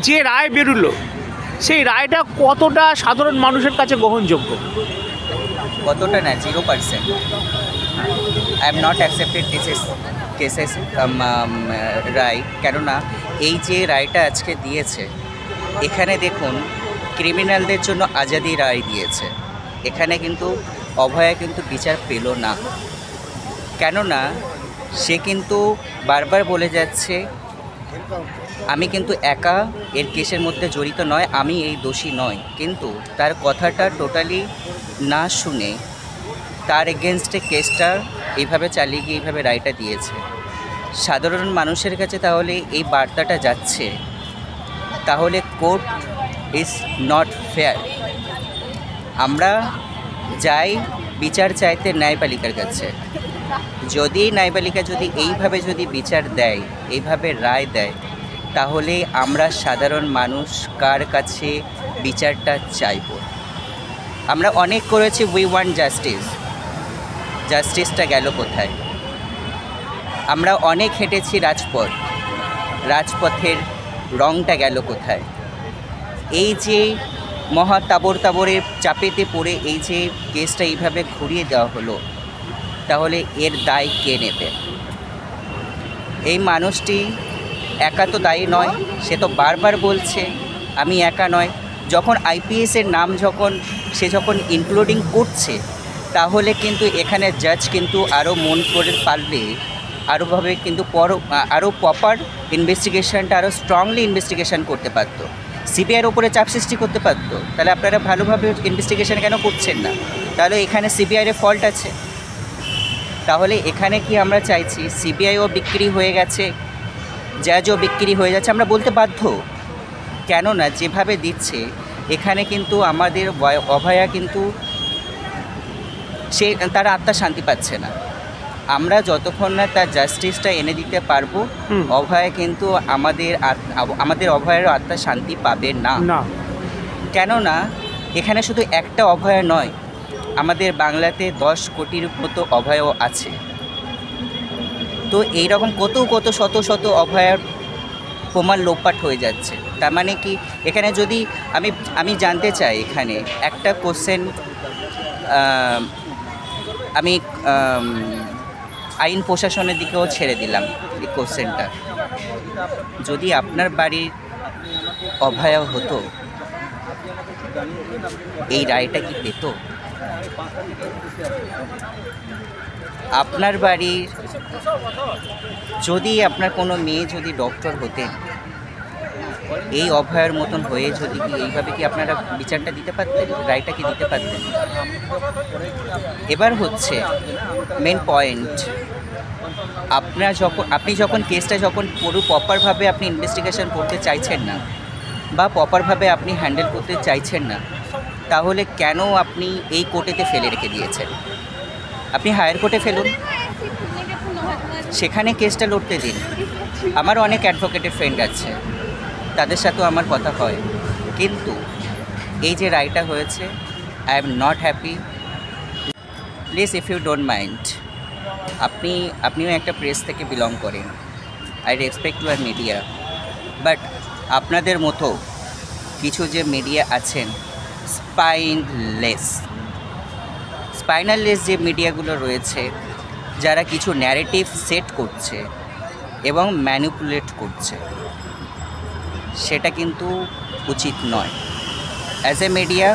যে রায় বেরোলো সেই রায়টা কতটা সাধারণ মানুষের কাছে গ্রহণযোগ্য? কতটা না, 0%। I am not accepted cases রায়। কেননা এই যে রায়টা আজকে দিয়েছে, এখানে দেখুন ক্রিমিনালদের জন্য আজাদি রায় দিয়েছে। এখানে কিন্তু অভয়া কিন্তু বিচার পেল না, কেননা সে কিন্তু বারবার বলে যাচ্ছে আমি কিন্তু একা এর কেসের মধ্যে জড়িত নয়, আমি এই দোষী নয়। কিন্তু তার কথাটা টোটালি না শুনে তার এগেনস্টে কেসটা এইভাবে চালিয়ে গিয়ে এইভাবে রায়টা দিয়েছে। সাধারণ মানুষের কাছে তাহলে এই বার্তাটা যাচ্ছে, তাহলে কোর্ট ইজ নট ফেয়ার। আমরা যাই বিচার চাইতে ন্যায়পালিকার কাছে, যদি ন্যায়পালিকা যদি এইভাবে যদি বিচার দেয়, এইভাবে রায় দেয়, তাহলে আমরা সাধারণ মানুষ কার কাছে বিচারটা চাইব? আমরা অনেক করেছি, উই ওয়ান্ট জাস্টিস, জাস্টিসটা গেল কোথায়? আমরা অনেক হেঁটেছি রাজপথ, রাজপথের রংটা গেল কোথায়? এই যে মহা তাবরের চাপেতে পড়ে এই যে কেসটা এইভাবে ঘুরিয়ে দেওয়া হলো, তাহলে এর দায় কে নেবে? এই মানুষটি একা তো দায়ী নয়, সে তো বারবার বলছে আমি একা নয়। যখন আইপিএসের নাম সে যখন ইনক্লুডিং করছে, তাহলে কিন্তু এখানে জাজ কিন্তু আরও মন করে পারলে আরোভাবে কিন্তু আরও প্রপার ইনভেস্টিগেশনটা আরও স্ট্রংলি ইনভেস্টিগেশন করতে পারত, সিবিআইয়ের ওপরে চাপ সৃষ্টি করতে পারত। তাহলে আপনারা ভালোভাবে ইনভেস্টিগেশন কেন করছেন না? তাহলে এখানে সিবিআইয়ের ফল্ট আছে। তাহলে এখানে কি আমরা চাইছি সিবিআইও বিক্রি হয়ে গেছে, জাজও বিক্রি হয়ে যাচ্ছে? আমরা বলতে বাধ্য, কেননা যেভাবে দিচ্ছে এখানে কিন্তু আমাদের অভয়া কিন্তু তার আত্মা শান্তি পাচ্ছে না। আমরা যতক্ষণ না তার জাস্টিসটা এনে দিতে পারবো, অভয়া কিন্তু আমাদের অভয়ের আত্মা শান্তি পাবে না। কেননা এখানে শুধু একটা অভয়া নয়, আমাদের বাংলাতে 10 কোটির মতো অভয়ও আছে। তো এইরকম কত শত অভয়ার প্রমাণ লোপাট হয়ে যাচ্ছে। তার মানে কি এখানে যদি আমি জানতে চাই, এখানে একটা কোশ্চেন আমি আইন প্রশাসনের দিকেও ছেড়ে দিলাম এই কোশ্চেনটা, যদি আপনার বাড়ির অভয়া হতো, এই রায়টা কি পেত? আপনার বাড়ির যদি আপনার কোনো মেয়ে যদি ডক্টর হতেন, এই অভয়ার মতন হয়ে যদি এইভাবে কি আপনারা বিচারটা দিতে পারতেন, রায়টা কি দিতে পারতেন? এবার হচ্ছে মেন পয়েন্ট, আপনি যখন কেসটা পুরো প্রপারভাবে আপনি ইনভেস্টিগেশন করতে চাইছেন না, বা প্রপারভাবে আপনি হ্যান্ডেল করতে চাইছেন না, তাহলে কেন আপনি এই কোর্টেতে ফেলে রেখে দিয়েছেন? আপনি হায়ার কোর্টে ফেলুন, সেখানে কেসটা লড়তে দিন। আমার অনেক অ্যাডভোকেটের ফ্রেন্ড আছে, তাদের সাথেও আমার কথা হয়, কিন্তু এই যে রায়টা হয়েছে, I am not happy. Please if you don't mind, আপনিও একটা প্রেস থেকে বিলং করেন, I respect your media, but আপনাদের মতো কিছু যে মিডিয়া আছেন স্পাইনাললেস যে মিডিয়াগুলো রয়েছে, যারা কিছু ন্যারেটিভ সেট করছে এবং ম্যানিপুলেট করছে, সেটা কিন্তু উচিত নয়। অ্যাজ এ মিডিয়া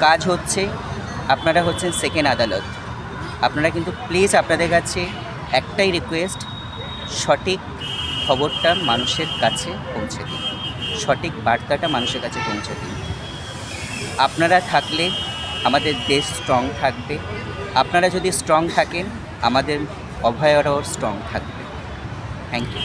কাজ হচ্ছে, আপনারা হচ্ছেন সেকেন্ড আদালত। আপনারা কিন্তু প্লিজ আপনাদের কাছে একটাই রিকোয়েস্ট, সঠিক খবরটা মানুষের কাছে পৌঁছে দিন, সঠিক বার্তাটা মানুষের কাছে পৌঁছে দিন। আপনারা থাকলে আমাদের দেশ স্ট্রং থাকবে, আপনারা যদি স্ট্রং থাকেন আমাদের অভয়ারাও স্ট্রং থাকবে। Thank you.